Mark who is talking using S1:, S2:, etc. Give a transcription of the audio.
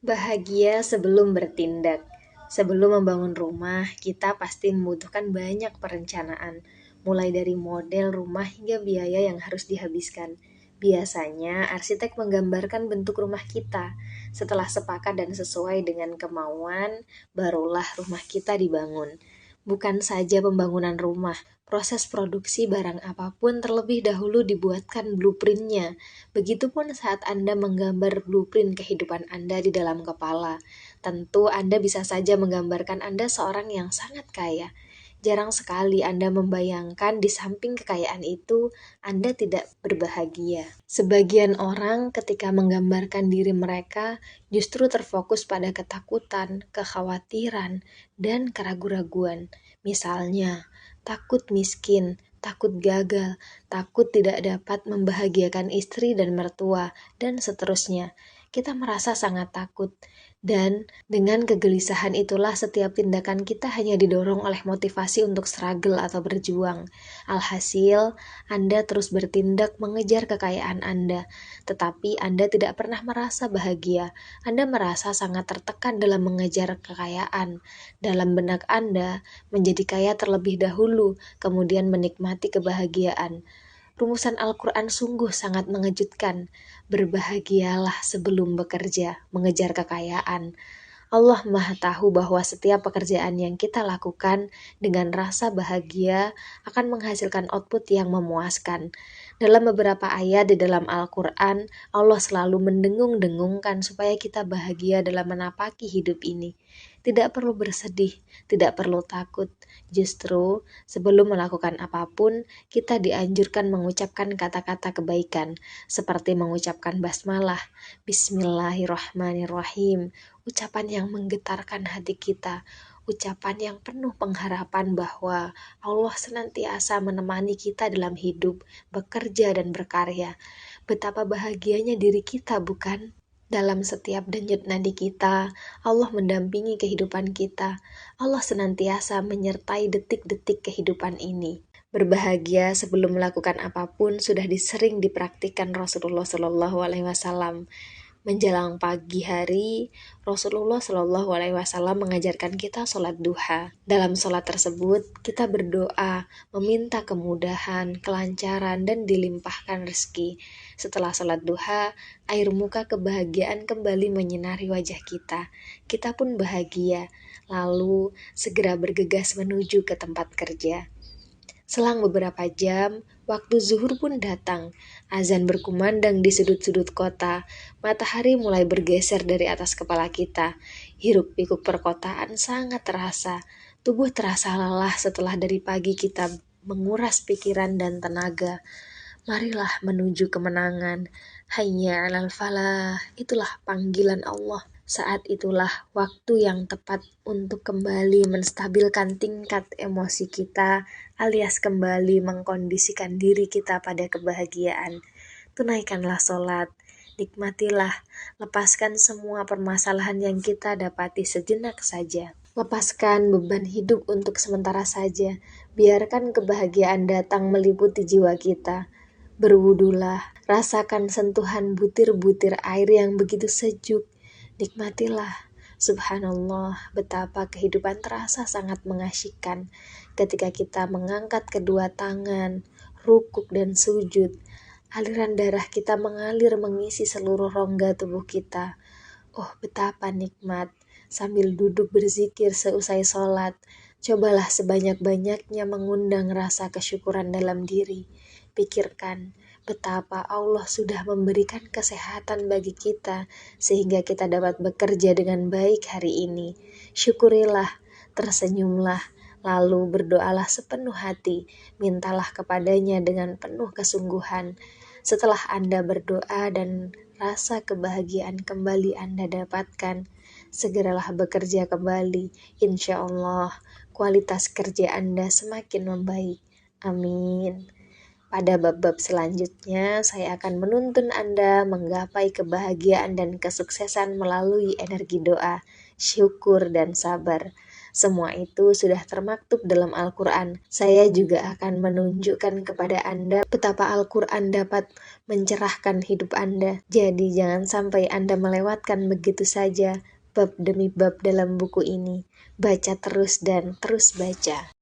S1: Bahagia sebelum bertindak. Sebelum membangun rumah, kita pasti membutuhkan banyak perencanaan, mulai dari model rumah hingga biaya yang harus dihabiskan. Biasanya, arsitek menggambarkan bentuk rumah kita. Setelah sepakat dan sesuai dengan kemauan, barulah rumah kita dibangun. Bukan saja pembangunan rumah, proses produksi barang apapun terlebih dahulu dibuatkan blueprintnya. Begitupun saat Anda menggambar blueprint kehidupan Anda di dalam kepala. Tentu Anda bisa saja menggambarkan Anda seorang yang sangat kaya. Jarang sekali Anda membayangkan di samping kekayaan itu, Anda tidak berbahagia. Sebagian orang ketika menggambarkan diri mereka justru terfokus pada ketakutan, kekhawatiran, dan keraguan-raguan. Misalnya, takut miskin, takut gagal, takut tidak dapat membahagiakan istri dan mertua, dan seterusnya. Kita merasa sangat takut, dan dengan kegelisahan itulah setiap tindakan kita hanya didorong oleh motivasi untuk struggle atau berjuang. Alhasil, Anda terus bertindak mengejar kekayaan Anda, tetapi Anda tidak pernah merasa bahagia. Anda merasa sangat tertekan dalam mengejar kekayaan. Dalam benak Anda, menjadi kaya terlebih dahulu, kemudian menikmati kebahagiaan. Rumusan Al-Quran sungguh sangat mengejutkan. Berbahagialah sebelum bekerja, mengejar kekayaan. Allah Maha Tahu bahwa setiap pekerjaan yang kita lakukan dengan rasa bahagia akan menghasilkan output yang memuaskan. Dalam beberapa ayat di dalam Al-Quran, Allah selalu mendengung-dengungkan supaya kita bahagia dalam menapaki hidup ini. Tidak perlu bersedih, tidak perlu takut. Justru, sebelum melakukan apapun, kita dianjurkan mengucapkan kata-kata kebaikan, seperti mengucapkan basmalah, Bismillahirrahmanirrahim, ucapan yang menggetarkan hati kita, ucapan yang penuh pengharapan bahwa Allah senantiasa menemani kita dalam hidup, bekerja dan berkarya. Betapa bahagianya diri kita, bukan? Dalam setiap denyut nadi kita, Allah mendampingi kehidupan kita. Allah senantiasa menyertai detik-detik kehidupan ini. Berbahagia sebelum melakukan apapun sudah disering dipraktikkan Rasulullah Shallallahu Alaihi Wasallam. Menjelang pagi hari, Rasulullah Shallallahu Alaihi Wasallam mengajarkan kita sholat duha. Dalam sholat tersebut, kita berdoa, meminta kemudahan, kelancaran, dan dilimpahkan rezeki. Setelah sholat duha, air muka kebahagiaan kembali menyinari wajah kita. Kita pun bahagia, lalu segera bergegas menuju ke tempat kerja. Selang beberapa jam, waktu zuhur pun datang. Azan berkumandang di sudut-sudut kota. Matahari mulai bergeser dari atas kepala kita. Hiruk-pikuk perkotaan sangat terasa. Tubuh terasa lelah setelah dari pagi kita menguras pikiran dan tenaga. Marilah menuju kemenangan. Hayya 'alal falah. Itulah panggilan Allah. Saat itulah waktu yang tepat untuk kembali menstabilkan tingkat emosi kita, alias kembali mengkondisikan diri kita pada kebahagiaan. Tunaikanlah sholat, nikmatilah, lepaskan semua permasalahan yang kita dapati sejenak saja. Lepaskan beban hidup untuk sementara saja, biarkan kebahagiaan datang meliputi jiwa kita. Berwudulah, rasakan sentuhan butir-butir air yang begitu sejuk. Nikmatilah. Subhanallah, betapa kehidupan terasa sangat mengasyikkan ketika kita mengangkat kedua tangan, rukuk dan sujud. Aliran darah kita mengalir mengisi seluruh rongga tubuh kita. Oh, betapa nikmat. Sambil duduk berzikir seusai sholat, cobalah sebanyak-banyaknya mengundang rasa kesyukuran dalam diri. Pikirkan betapa Allah sudah memberikan kesehatan bagi kita sehingga kita dapat bekerja dengan baik hari ini. Syukurilah, tersenyumlah, lalu berdoalah sepenuh hati, mintalah kepadanya dengan penuh kesungguhan. Setelah Anda berdoa dan rasa kebahagiaan kembali Anda dapatkan, segeralah bekerja kembali. Insya Allah, kualitas kerja Anda semakin membaik. Amin. Pada bab-bab selanjutnya, saya akan menuntun Anda menggapai kebahagiaan dan kesuksesan melalui energi doa, syukur, dan sabar. Semua itu sudah termaktub dalam Al-Quran. Saya juga akan menunjukkan kepada Anda betapa Al-Quran dapat mencerahkan hidup Anda. Jadi jangan sampai Anda melewatkan begitu saja bab demi bab dalam buku ini. Baca terus dan terus baca.